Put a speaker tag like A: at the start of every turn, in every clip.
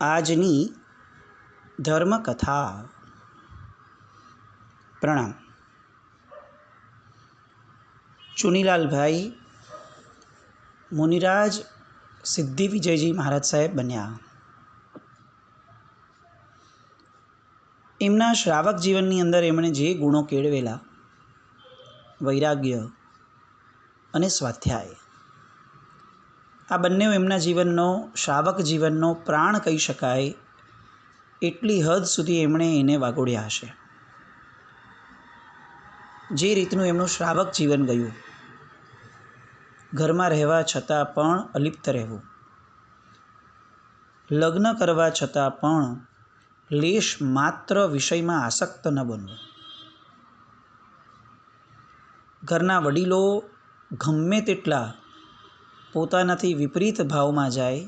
A: આજની ધર્મકથા. પ્રણામ. ચુનીલાલભાઈ મુનિરાજ સિદ્ધિ વિજયજી મહારાજ સાહેબ બન્યા. એમના શ્રાવક જીવનની અંદર એમણે જે ગુણો કેળવેલા, વૈરાગ્ય અને સ્વાધ્યાય, આ બંને એમના જીવનનો, શ્રાવક જીવનનો પ્રાણ કહી શકાય એટલી હદ સુધી એમણે એને વાગોડ્યા હશે. જે રીતનું એમનું શ્રાવક જીવન ગયું, ઘરમાં રહેવા છતાં પણ અલિપ્ત રહેવું, લગ્ન કરવા છતાં પણ લેશ માત્ર વિષયમાં આસક્ત ન બનવું, ઘરના વડીલો ગમે તેટલા પોતાનાથી વિપરીત ભાવમાં જાય,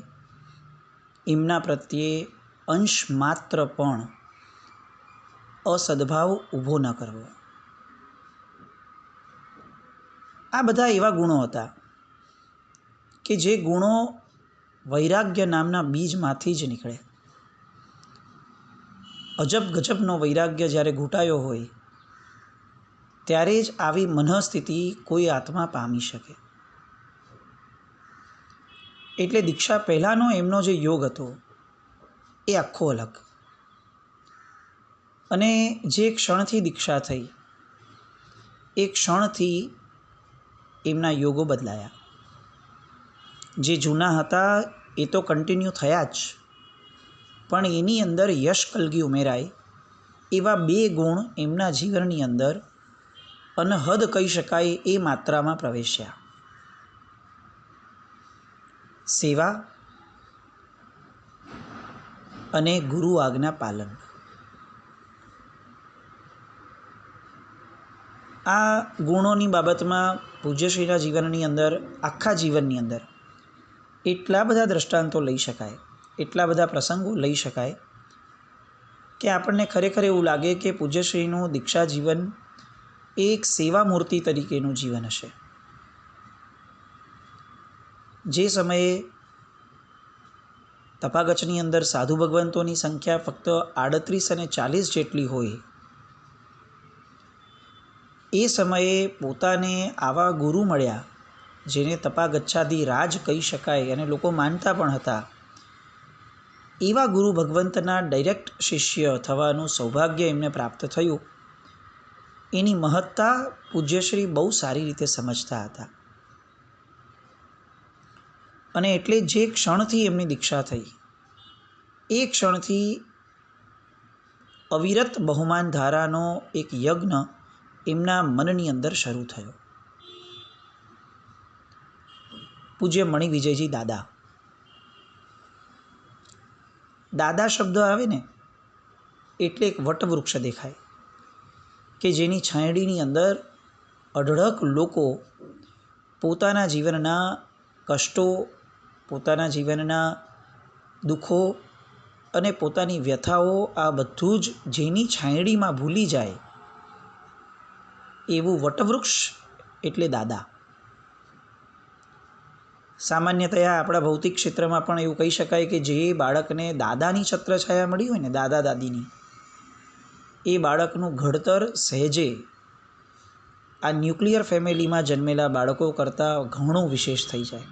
A: એમના પ્રત્યે અંશ માત્ર પણ અસદ્ભાવ ઊભો ન કરવો. આ બધા એવા ગુણો હતા કે જે ગુણો વૈરાગ્ય નામના બીજમાંથી જ નીકળે. અજબ ગજબનો વૈરાગ્ય જ્યારે ઘૂંટાયો હોય ત્યારે જ આવી મનઃસ્થિતિ કોઈ આત્મા પામી શકે. એટલે દીક્ષા પહેલાંનો એમનો જે યોગ હતો એ આખો અલગ, અને જે ક્ષણથી દીક્ષા થઈ એ ક્ષણથી એમના યોગો બદલાયા. જે જૂના હતા એ તો કન્ટિન્યુ થયા જ, પણ એની અંદર યશ કલગી ઉમેરાય એવા બે ગુણ એમના જીવનની અંદર અનહદ કહી શકાય એ માત્રામાં પ્રવેશ્યા. સેવા અને ગુરુ આજ્ઞા પાલન. આ ગુણોની બાબતમાં પૂજ્યશ્રીના જીવનની અંદર, આખા જીવનની અંદર એટલા બધા દ્રષ્ટાંતો લઈ શકાય, એટલા બધા પ્રસંગો લઈ શકાય કે આપણને ખરેખર એવું લાગે કે પૂજ્યશ્રીનું દીક્ષા જીવન એ એક સેવા મૂર્તિ તરીકેનું જીવન હશે. જે સમયે તપાગચની અંદર સાધુ ભગવંતોની સંખ્યા ફક્ત 38 અને 40 જેટલી હોય, એ સમયે પોતાને આવા ગુરુ મળ્યા જેને તપાગચ્છાદી રાજ કહી શકાય અને લોકો માનતા પણ હતા. એવા ગુરુ ભગવંતના ડાયરેક્ટ શિષ્ય થવાનું સૌભાગ્ય એમને પ્રાપ્ત થયું. એની મહત્તા પૂજ્યશ્રી બહુ સારી રીતે સમજતા હતા, અને એટલે જે ક્ષણથી એમની દીક્ષા થઈ એ ક્ષણથી અવિરત બહુમાન ધારાનો એક યજ્ઞ એમના મનની અંદર શરૂ થયો. પૂજ્ય મણિ વિજયજી દાદા. દાદા શબ્દ આવે ને એટલે એક વટવૃક્ષ દેખાય કે જેની છાંયડીની અંદર અઢળક લોકો પોતાના જીવનના કષ્ટો, પોતાના જીવનના દુઃખો અને પોતાની વ્યથાઓ, આ બધું જ જેની છાંયડીમાં ભૂલી જાય એવું વટવૃક્ષ એટલે દાદા. સામાન્યતયા આપણા ભૌતિક ક્ષેત્રમાં પણ એવું કહી શકાય કે જે બાળકને દાદાની છત્રછાયા મળી હોય ને, દાદા દાદીની, એ બાળકનું ઘડતર સહેજે આ ન્યુક્લિયર ફેમિલીમાં જન્મેલા બાળકો કરતાં ઘણું વિશેષ થઈ જાય.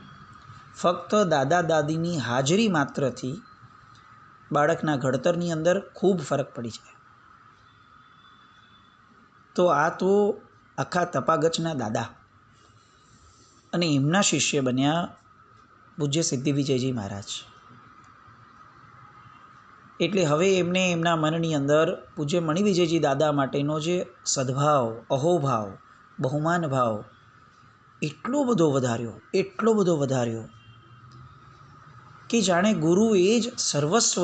A: ફક્ત દાદા દાદીની હાજરી માત્રથી બાળકના ઘડતરની અંદર ખૂબ ફરક પડી જાય. તો આ તો આખા તપાગચના દાદા, અને એમના શિષ્ય બન્યા પૂજ્ય સિદ્ધિ વિજયજી મહારાજ. એટલે હવે એમને એમના મનની અંદર પૂજ્ય મણિ વિજયજી દાદા માટેનો જે સદ્ભાવ, અહોભાવ, બહુમાન ભાવ એટલો બધો વધાર્યો કે જાણે ગુરુ એ જ સર્વસ્વ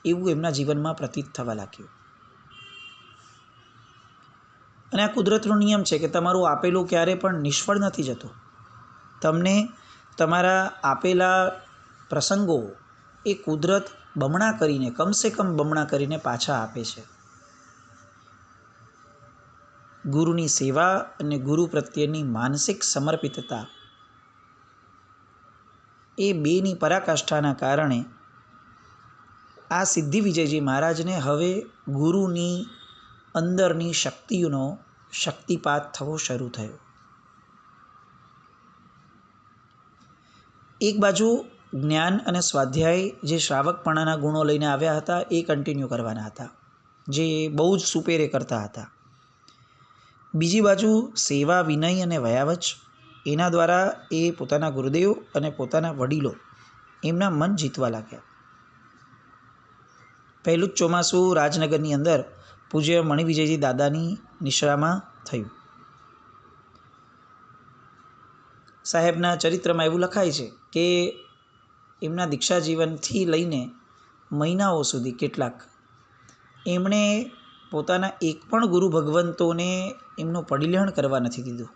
A: એવું એમના જીવનમાં પ્રતીત થવા લાગ્યું. અને આ કુદરતનો નિયમ છે કે તમારું આપેલું ક્યારે પણ નિષ્ફળ નથી જતું. તમને તમારા આપેલા પ્રસંગો એ કુદરત બમણા કરીને, કમસે કમ બમણા કરીને પાછા આપે છે. ગુરુની સેવા અને ગુરુ પ્રત્યેની માનસિક સમર્પિતતા, એ બેની પરાકાષ્ઠાના કારણે આ સિદ્ધિ વિજયજી મહારાજને હવે ગુરુની અંદરની શક્તિનો શક્તિપાત થવો શરૂ થયો. એક બાજુ જ્ઞાન અને સ્વાધ્યાય જે શ્રાવકપણાના ગુણો લઈને આવ્યા હતા એ કન્ટિન્યુ કરવાના હતા, જે બહુ જ સુપેરે કરતા હતા. બીજી બાજુ સેવા, વિનય અને વયાવચ, એના દ્વારા એ પોતાના ગુરુદેવ અને પોતાના વડીલો એમના મન જીતવા લાગ્યા. પહેલું જ ચોમાસું રાજનગરની અંદર પૂજ્ય મણિવિજયજી દાદાની નિશ્રામાં થયું. સાહેબના ચરિત્રમાં એવું લખાય છે કે એમના દીક્ષા જીવનથી લઈને મહિનાઓ સુધી કેટલાક એમણે પોતાના એક પણ ગુરુ ભગવંતોને એમનું પરિલેહણ કરવા નથી દીધું.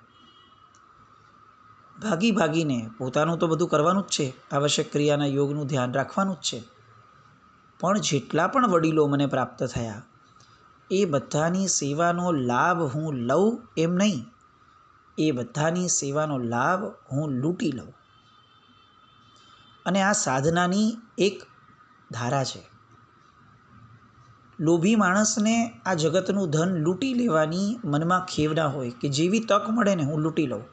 A: ભાગી ભાગીને પોતાનું તો બધું કરવાનું જ છે, આવશ્યક ક્રિયાના યોગનું ધ્યાન રાખવાનું જ છે, પણ જેટલા પણ વડીલો મને પ્રાપ્ત થયા એ બધાની સેવાનો લાભ હું લઉં એમ નહીં, એ બધાની સેવાનો લાભ હું લૂંટી લઉં. અને આ સાધનાની એક ધારા છે. લોભી માણસને આ જગતનું ધન લૂંટી લેવાની મનમાં ખેવના હોય કે જેવી તક મળે ને હું લૂંટી લઉં.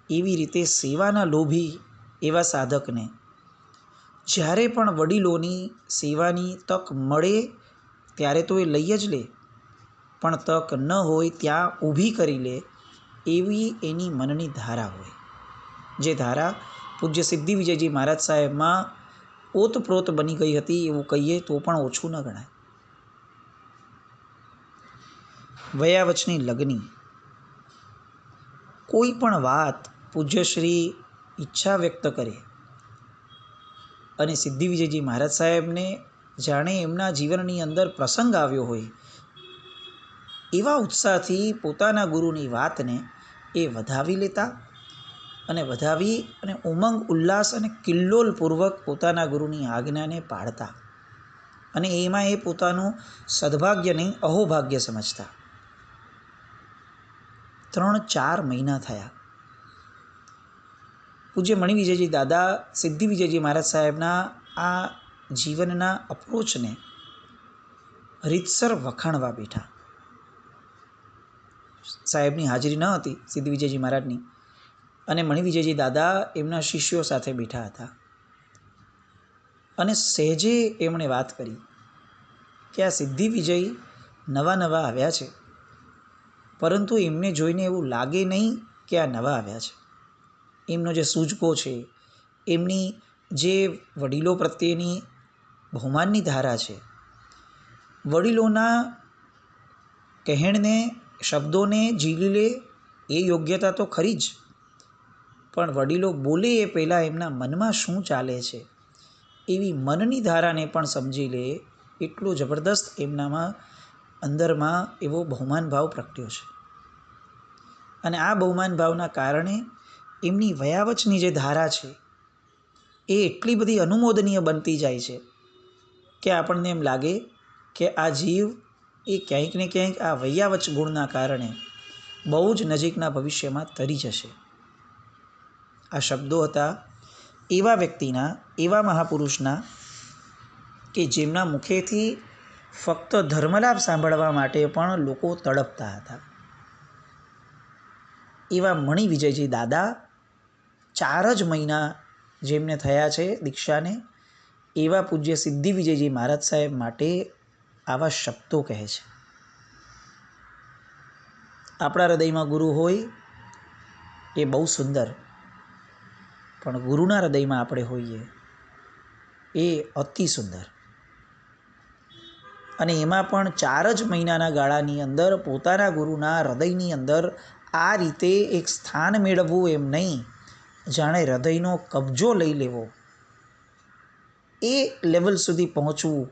A: એવી રીતે સેવાના લોભી એવા સાધકને જ્યારે પણ વડીલોની સેવાની તક મળે ત્યારે તો એ લઈ જ લે, પણ તક ન હોય ત્યાં ઊભી કરી લે એવી એની મનની ધારા હોય. જે ધારા પૂજ્ય સિદ્ધિ વિજયજી મહારાજ સાહેબમાં ઓતપ્રોત બની ગઈ હતી એવું કહીએ તો પણ ઓછું ન ગણાય. વયાવચની લગ્ની કોઈ પણ વાત પૂજ્યશ્રી ઈચ્છા વ્યક્ત કરે અને સિદ્ધિ વિજયજી મહારાજ સાહેબને જાણે એમના જીવનની અંદર પ્રસંગ આવ્યો હોય એવા ઉત્સાહથી પોતાના ગુરુની વાતને એ વધાવી લેતા અને વધાવી અને ઉમંગ, ઉલ્લાસ અને કિલ્લોલપૂર્વક પોતાના ગુરુની આજ્ઞાને પાળતા અને એમાં એ પોતાનું સદભાગ્ય નહીં અહોભાગ્ય સમજતા. 3-4 મહિના થયા. પૂજ્ય મણિવિજયજી દાદા સિદ્ધિ વિજયજી મહારાજ સાહેબના આ જીવનના અપ્રોચને રીતસર વખાણવા બેઠા. સાહેબની હાજરી ન હતી સિદ્ધિ વિજયજી મહારાજની, અને મણિવિજયજી દાદા એમના શિષ્યો સાથે બેઠા હતા. અને સહેજે એમણે વાત કરી કે આ સિદ્ધિ વિજય નવા નવા આવ્યા છે, પરંતુ એમને જોઈને એવું લાગે નહીં કે આ નવા આવ્યા છે. એમનો જે સૂઝકો છે, એમની જે વડીલો પ્રત્યેની બહુમાનની ધારા છે, વડીલોના કહેણને, શબ્દોને ઝીલી લે એ યોગ્યતા તો ખરી જ, પણ વડીલો બોલે એ પહેલાં એમના મનમાં શું ચાલે છે એવી મનની ધારાને પણ સમજી લે એટલો જબરદસ્ત એમનામાં અંદરમાં એવો બહુમાન ભાવ પ્રગટ્યો છે. અને આ બહુમાન ભાવના કારણે એમની વયાવચની જે ધારા છે એ એટલી બધી અનુમોદનીય બનતી જાય છે કે આપણને એમ લાગે કે આ જીવ એ ક્યાંક ને ક્યાંક આ વૈયાવચ ગુણના કારણે બહુ જ નજીકના ભવિષ્યમાં તરી જશે. આ શબ્દો હતા એવા વ્યક્તિના, એવા મહાપુરુષના કે જેમના મુખેથી ફક્ત ધર્મલાભ સાંભળવા માટે પણ લોકો તડપતા હતા. એવા મણિવિજયજી દાદા 4 જ મહિના જેમને થયા છે દીક્ષાને, એવા પૂજ્ય સિદ્ધિ વિજયજી મહારાજ સાહેબ માટે આવા શબ્દો કહે છે. આપણા હૃદયમાં ગુરુ હોય એ બહુ સુંદર, પણ ગુરુના હૃદયમાં આપણે હોઈએ એ અતિ સુંદર. અને એમાં પણ 4 જ મહિનાના ગાળાની અંદર પોતાના ગુરુના હૃદયની અંદર આ રીતે એક સ્થાન મેળવવું એમ નહીં, જાણે હૃદયનો કબજો લઈ લેવો, એ લેવલ સુધી પહોંચવું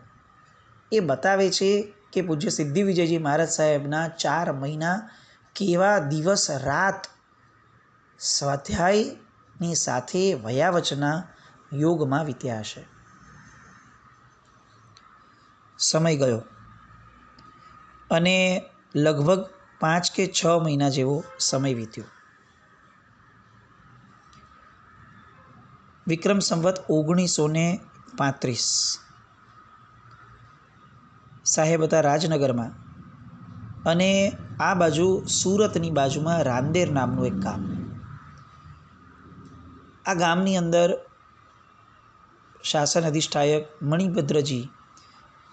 A: એ બતાવે છે કે પૂજ્ય સિદ્ધિ વિજયજી મહારાજ સાહેબના 4 મહિના કેવા દિવસ રાત સ્વાધ્યાયની સાથે વયાવચના યોગમાં વીત્યા હશે. સમય ગયો અને લગભગ 5 કે 6 મહિના જેવો સમય વીત્યો. વિક્રમ સંવત 1935 સાહેબ હતા રાજનગરમાં, અને આ બાજુ સુરતની બાજુમાં રાંદેર નામનું એક ગામ. આ ગામની અંદર શાસન અધિષ્ઠાયક મણિભદ્રજી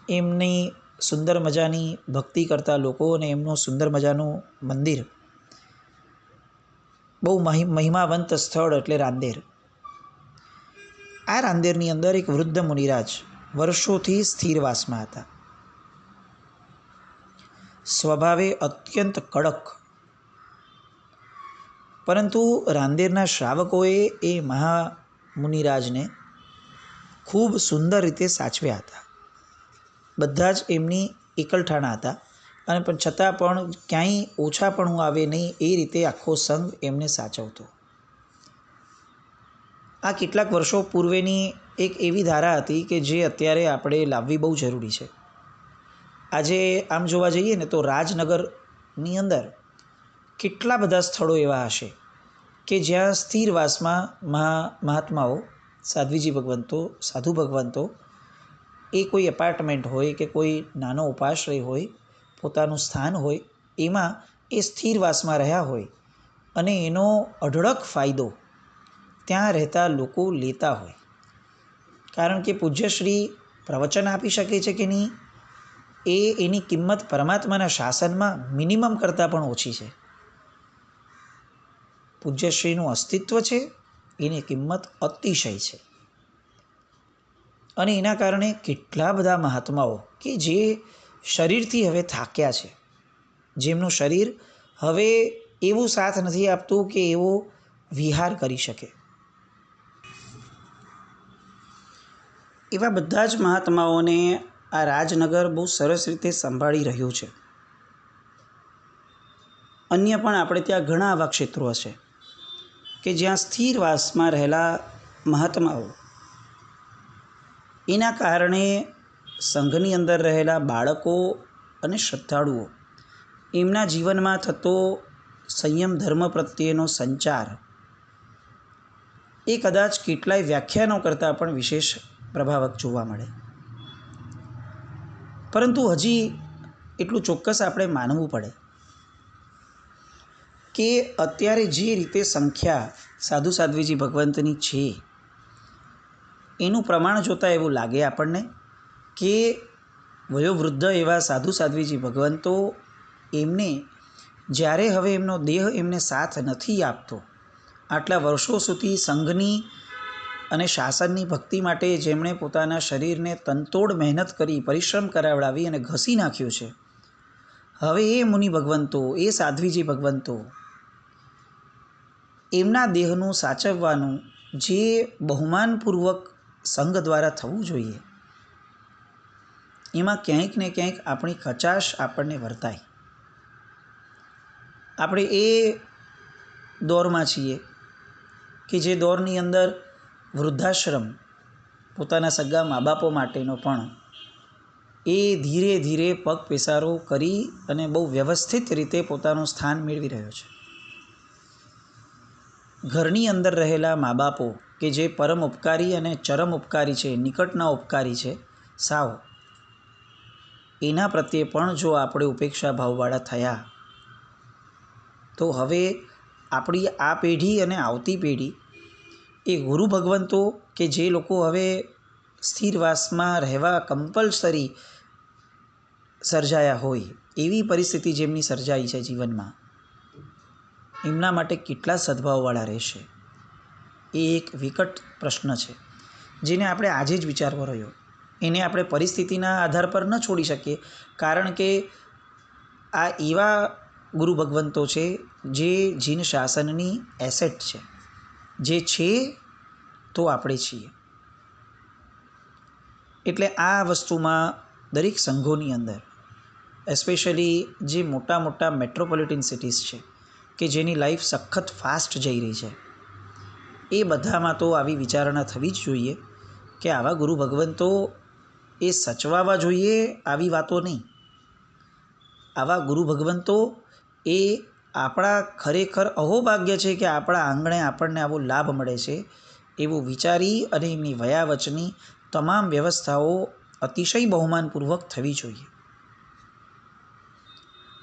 A: એમની સુંદર મજાની ભક્તિ કરતા લોકો અને એમનું સુંદર મજાનું મંદિર, બહુ મહિમાવંત સ્થળ એટલે રાંદેર. આ રાંદેરની અંદર એક વૃદ્ધ મુનિરાજ વર્ષોથી સ્થિરવાસમાં હતા. સ્વભાવે અત્યંત કડક, પરંતુ રાંદેરના શ્રાવકોએ એ મહામુનિરાજને ખૂબ સુંદર રીતે સાચવ્યા હતા. બધા જ એમની એકલઠાણા હતા, અને પણ છતાં પણ ક્યાંય ઓછાપણું આવે નહીં એ રીતે આખો સંઘ એમને સાચવતો. આ કેટલાક વર્ષો પૂર્વેની એક એવી ધારા હતી કે જે અત્યારે આપણે લાવવી બહુ જરૂરી છે. આજે આમ જોવા જઈએ ને તો રાજનગરની અંદર કેટલા બધા સ્થળો એવા હશે કે જ્યાં સ્થિરવાસમાં મહાત્માઓ, સાધ્વીજી ભગવંતો, સાધુ ભગવંતો, એ કોઈ એપાર્ટમેન્ટ હોય કે કોઈ નાનો ઉપાશ્રય હોય, પોતાનું સ્થાન હોય, એમાં એ સ્થિરવાસમાં રહ્યા હોય અને એનો અઢળક ફાયદો ત્યાં રહેતા લોકો લેતા હોય. કારણ કે પૂજ્યશ્રી પ્રવચન આપી શકે છે કે નહીં, એની કિંમત પરમાત્માના શાસનમાં મિનિમમ કરતાં પણ ઓછી છે. પૂજ્યશ્રીનું અસ્તિત્વ છે, એની કિંમત અતિશય છે. અને એના કારણે કેટલા બધા મહાત્માઓ કે જે શરીરથી હવે થાક્યા છે, જેમનું શરીર હવે એવું સાથ નથી આપતું કે એવો વિહાર કરી શકે, એવા બધા જ મહાત્માઓને આ રાજનગર બહુ સરસ રીતે સંભાળી રહ્યું છે. અન્ય પણ આપણે ત્યાં ઘણા આવા ક્ષેત્રો હશે કે જ્યાં સ્થિરવાસમાં રહેલા મહાત્માઓ, એના કારણે સંઘની અંદર રહેલા બાળકો અને શ્રદ્ધાળુઓ, એમના જીવનમાં થતો સંયમ ધર્મ પ્રત્યેનો સંચાર એ કદાચ કેટલાય વ્યાખ્યાનો કરતાં પણ વિશેષ પ્રભાવક જોવા મળે. પરંતુ હજી એટલું ચોક્કસ આપણે માનવું પડે કે અત્યારે જે રીતે સંખ્યા સાધુ સાધ્વીજી ભગવંતની છે, એનું પ્રમાણ જોતાં એવું લાગે આપણને કે વયોવૃદ્ધ એવા સાધુ સાધ્વીજી ભગવંતો, એમને જ્યારે હવે એમનો દેહ એમને સાથ નથી આપતો, આટલા વર્ષો સુધી સંઘની અને શાસનની ભક્તિ માટે જેમણે પોતાના શરીરને તનતોડ મહેનત કરી, પરિશ્રમ કરાવડાવી અને ઘસી નાખ્યું છે, હવે એ મુનિ ભગવંતો, એ સાધ્વીજી ભગવંતો, એમના દેહનું સાચવવાનું જે બહુમાનપૂર્વક સંઘ દ્વારા થવું જોઈએ, એમાં ક્યાંક ને ક્યાંક આપણી કચાશ આપણને વર્તાય. આપણે એ દોરમાં છીએ કે જે દોરની અંદર વૃદ્ધાશ્રમ પોતાના સગા મા બાપો માટેનો પણ એ ધીરે ધીરે પગ પેસારો કરી અને બહુ વ્યવસ્થિત રીતે પોતાનું સ્થાન મેળવી રહ્યો છે. ઘરની અંદર રહેલા મા બાપો કે જે પરમ ઉપકારી અને ચરમ ઉપકારી છે, નિકટના ઉપકારી છે સાવ, એના પ્રત્યે પણ જો આપણે ઉપેક્ષા ભાવવાળા થયા તો હવે આપણી આ પેઢી અને આવતી પેઢી એ ગુરુ ભગવંતો કે જે લોકો હવે સ્થિરવાસમાં રહેવા કમ્પલસરી સર્જાયા હોય, એવી પરિસ્થિતિ જેમની સર્જાઈ છે જીવનમાં, એમના માટે કેટલા સદભાવવાળા રહેશે, એ એક વિકટ પ્રશ્ન છે જેને આપણે આજે જ વિચારવો રહ્યો. એને આપણે પરિસ્થિતિના આધાર પર ન છોડી શકીએ, કારણ કે આ એવા ગુરુ ભગવંતો છે જે જીન શાસનની એસેટ છે, જે છે તો આપણે છીએ. એટલે આ વસ્તુમાં દરેક સંઘોની અંદર, એસ્પેશિયલી જે મોટા મોટા મેટ્રોપોલિટન સિટીઝ છે કે જેની લાઈફ સખત ફાસ્ટ જઈ રહી છે, એ બધામાં તો આવી વિચારણા થવી જ જોઈએ કે આવા ગુરુ ભગવંતો એ સચવાવા જોઈએ, આવી વાતો નહીં. આવા ગુરુ ભગવંતો એ આપણા ખરેખર અહોભાગ્ય છે કે આપણા આંગણે આપણને આવો લાભ મળે છે, એવું વિચારી અને એમની વયાવચની તમામ વ્યવસ્થાઓ અતિશય બહુમાનપૂર્વક થવી જોઈએ.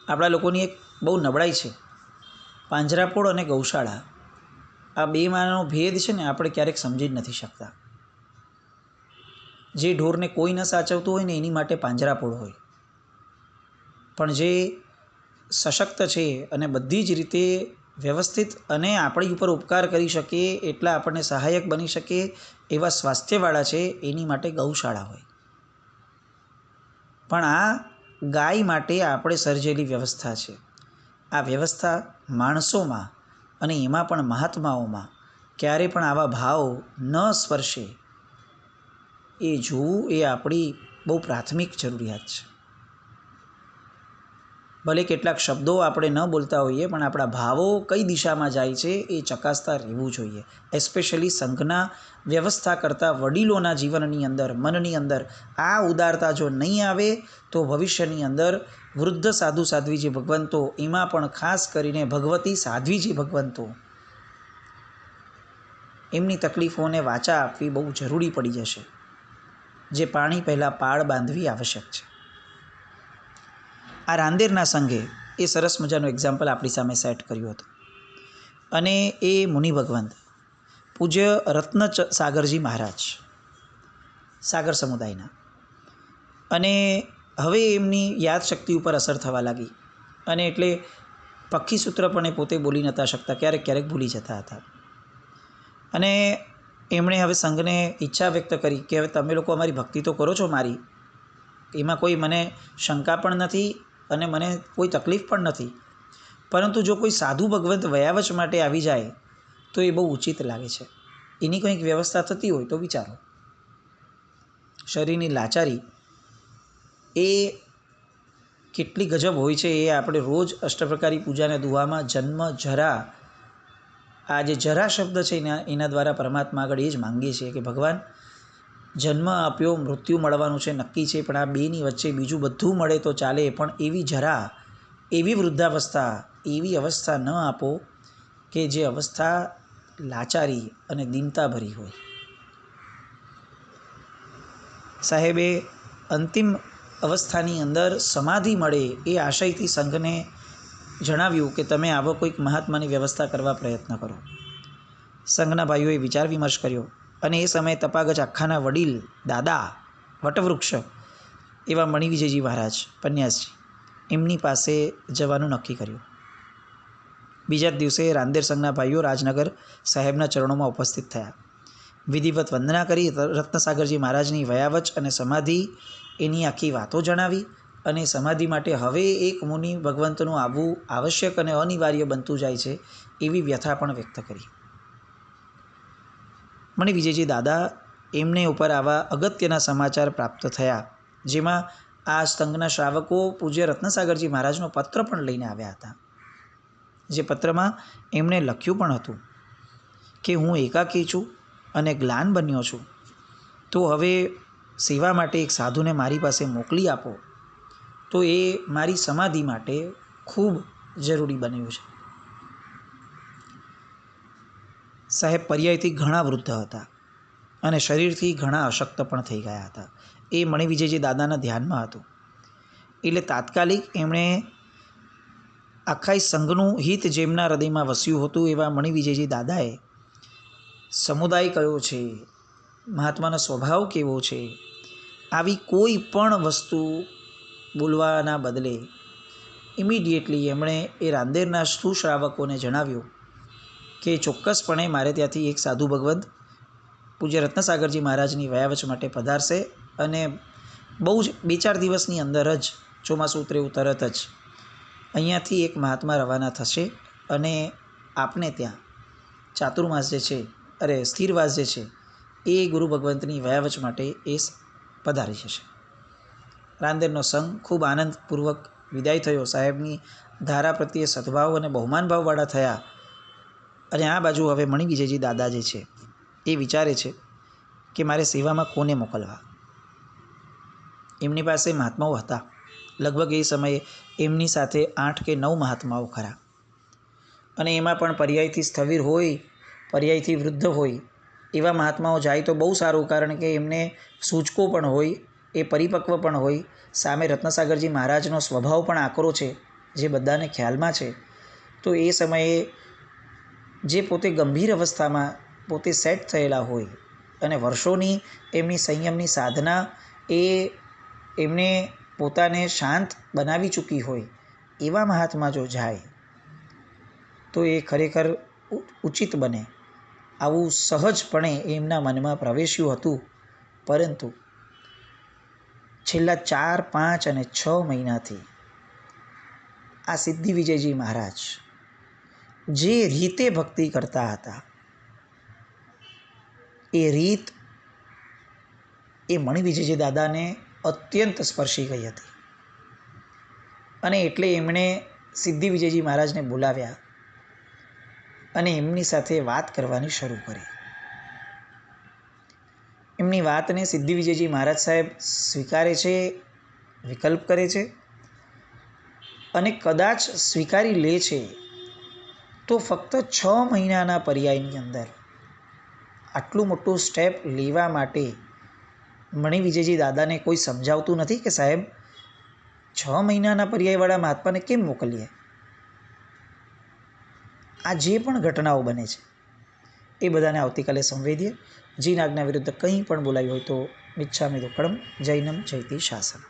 A: આપણા લોકોની એક બહુ નબળાઈ છે. પાંજરાપોળ અને ગૌશાળા, આ બેમાંનો ભેદ છે ને આપણે ક્યારેક સમજી જ નથી શકતા. જે ઢોરને કોઈ ન સાચવતું હોય ને એની માટે પાંજરાપોળ હોય, પણ જે સશક્ત છે અને બધી જ રીતે વ્યવસ્થિત અને આપણી ઉપર ઉપકાર કરી શકે એટલા આપણને સહાયક બની શકે એવા સ્વાસ્થ્યવાળા છે એની માટે ગૌશાળા હોય. પણ આ ગાય માટે આપણે સર્જેલી વ્યવસ્થા છે. આ વ્યવસ્થા માણસોમાં અને એમાં પણ મહાત્માઓમાં ક્યારે પણ આવા ભાવ ન સ્પર્શે એ જોવું એ આપણી બહુ પ્રાથમિક જરૂરિયાત છે. ભલે કેટલાક શબ્દો આપણે ન બોલતા હોઈએ પણ આપણા ભાવો કઈ દિશામાં જાય છે એ ચકાસતા રહેવું જોઈએ. એસ્પેશિયલી સંઘના વ્યવસ્થા કરતા વડીલોના જીવનની અંદર, મનની અંદર આ ઉદારતા જો નહીં આવે તો ભવિષ્યની અંદર વૃદ્ધ સાધુ સાધ્વીજી ભગવંતો, એમાં પણ ખાસ કરીને ભગવતી સાધ્વીજી ભગવંતો, એમની તકલીફોને વાચા આપવી બહુ જરૂરી પડી જશે. જે પાણી પહેલાં પાળ બાંધવી આવશ્યક છે. આ રાંદેરના સંઘે એ સરસ મજાનું એક્ઝામ્પલ આપણી સામે સેટ કર્યું હતું. અને એ મુનિ ભગવંત પૂજ્ય રત્ન સાગરજી મહારાજ, સાગર સમુદાયના, અને હવે એમની યાદશક્તિ ઉપર અસર થવા લાગી અને એટલે પક્ષી સૂત્ર પણ એ પોતે બોલી નહોતા શકતા, ક્યારેક ક્યારેક ભૂલી જતા હતા. અને એમણે હવે સંઘને ઈચ્છા વ્યક્ત કરી કે હવે તમે લોકો અમારી ભક્તિ તો કરો છો, મારી એમાં કોઈ મને શંકા પણ નથી અને મને કોઈ તકલીફ પણ નથી, પરંતુ જો કોઈ સાધુ ભગવંત વયાવચ માટે આવી જાય તો એ બહુ ઉચિત લાગે છે. એની કંઈક વ્યવસ્થા થતી હોય તો વિચારો. શરીરની લાચારી એ કેટલી ગજબ હોય છે એ આપણે રોજ અષ્ટપ્રકારી પૂજાને દુહામાં જન્મ જરા, આ જે જરા શબ્દ છે એના દ્વારા પરમાત્મા આગળ એ જ માંગીએ છીએ કે ભગવાન જન્મ આપ્યો, મૃત્યુ મળવાનું છે નક્કી છે, પણ આ બેની વચ્ચે બીજું બધું મળે તો ચાલે, પણ એવી જરા, એવી વૃદ્ધાવસ્થા, એવી અવસ્થા ન આપો કે જે અવસ્થા લાચારી અને દીનતાભરી હોય. સાહેબે અંતિમ અવસ્થાની અંદર સમાધિ મળે એ આશયથી સંઘને જણાવ્યું કે તમે આવો કોઈક મહાત્માની વ્યવસ્થા કરવા પ્રયત્ન કરો. સંઘના ભાઈઓએ વિચાર વિમર્શ કર્યો અને એ સમયે તપાગજ આખાના વડીલ દાદા વટવૃક્ષ એવા મણિવિજયજી મહારાજ પન્યાસજી, એમની પાસે જવાનું નક્કી કર્યું. બીજા જ દિવસે રાંદેર સંઘના ભાઈઓ રાજનગર સાહેબના ચરણોમાં ઉપસ્થિત થયા. વિધિવત વંદના કરી રત્નસાગરજી મહારાજની વયાવચ અને સમાધિ એની આખી વાતો જણાવી અને સમાધિ માટે હવે એક મુનિ ભગવંતનું આવવું આવશ્યક અને અનિવાર્ય બનતું જાય છે એવી વ્યથા પણ વ્યક્ત કરી. મને વિજયજી દાદા એમને ઉપર આવા અગત્યના સમાચાર પ્રાપ્ત થયા, જેમાં આ સંઘના શ્રાવકો પૂજ્ય રત્નસાગરજી મહારાજનો પત્ર પણ લઈને આવ્યા હતા. જે પત્રમાં એમણે લખ્યું પણ હતું કે હું એકાકી છું અને ગ્લાન બન્યો છું, તો હવે સેવા માટે એક સાધુને મારી પાસે મોકલી આપો, તો એ મારી સમાધિ માટે ખૂબ જરૂરી બન્યું છે. સાહેબ પર્યાયથી ઘણા વૃદ્ધ હતા અને શરીરથી ઘણા અશક્ત પણ થઈ ગયા હતા. એ મણિવિજયજી દાદાના ધ્યાનમાં હતું. એટલે તાત્કાલિક એમણે આખા સંઘનું હિત જેમના હૃદયમાં વસ્યું હતું એવા મણિવિજયજી દાદાએ સમુદાય કયો છે, મહાત્માનો સ્વભાવ કેવો છે, આવી કોઈ પણ વસ્તુ બોલવાના બદલે ઇમિડિયેટલી એમણે એ રાંદેરના સુશ્રાવકોને જણાવ્યું કે ચોક્કસપણે મારે ત્યાંથી એક સાધુ ભગવંત પૂજ્ય રત્નસાગરજી મહારાજની વયાવચ માટે પધારશે અને બહુ જ 2-4 દિવસની અંદર જ, ચોમાસું ઉતરે એવું તરત જ અહીંયાથી એક મહાત્મા રવાના થશે અને આપને ત્યાં ચાતુર્માસ જે છે, સ્થિરવાસ જે છે એ ગુરુ ભગવંતની વયાવચ માટે એ પધારી જશે. રાંદેરનો સંઘ ખૂબ આનંદપૂર્વક વિદાય થયો. સાહેબની ધારા પ્રત્યે સદભાવ અને બહુમાનભાવવાળા થયા. અને આ બાજુ હવે મણિવિજયજી દાદા જે છે એ વિચારે છે કે મારે સેવામાં કોને મોકલવા. એમની પાસે મહાત્માઓ હતા, લગભગ એ સમયે એમની સાથે 8 કે 9 મહાત્માઓ ખરા, અને એમાં પણ પર્યાયથી સ્થવિર હોય, પર્યાયથી વૃદ્ધ હોય એવા મહાત્માઓ જાય તો બહુ સારું, કારણ કે એમને સૂચકો પણ હોય, એ પરિપક્વ પણ હોય, સામે રત્નસાગરજી મહારાજનો સ્વભાવ પણ આકરો છે, જે બધાને ખ્યાલમાં છે. તો એ સમયે જે પોતે ગંભીર અવસ્થામાં પોતે સેટ થયેલા હોય અને વર્ષોની એમની સંયમની સાધના એ એમને પોતાને શાંત બનાવી ચૂકી હોય એવા મહાત્મા જો જાય તો એ ખરેખર ઉચિત બને. આવું સહજપણે એમના મનમાં પ્રવેશ્યું હતું. પરંતુ છેલ્લા 4, 5 અને 6 મહિનાથી આ સિદ્ધિ વિજયજી મહારાજ જે રીતે ભક્તિ કરતા હતા એ રીત એ મણિવિજયજી દાદાને અત્યંત સ્પર્શી ગઈ હતી અને એટલે એમણે સિદ્ધિ વિજયજી મહારાજને બોલાવ્યા અને એમની સાથે વાત કરવાની શરૂ કરી. એમની વાતને સિદ્ધિ વિજયજી મહારાજ સાહેબ સ્વીકારે છે, વિકલ્પ કરે છે અને કદાચ સ્વીકારી લે છે તો ફક્ત 6 મહિનાના પર્યાયની અંદર આટલું મોટું સ્ટેપ લેવા માટે મણિવિજયજી દાદાને કોઈ સમજાવતું નથી કે સાહેબ 6 મહિનાના પર્યાયવાળા મહાત્માને કેમ મોકલીએ. આ જે પણ ઘટનાઓ બને છે એ બધાને આવતીકાલે સંવેદીએ. જીન આજ્ઞા વિરુદ્ધ કંઈ પણ બોલાયું હોય તો મિચ્છામિ દુક્કડમ. જૈનમ જયતિ શાસનમ.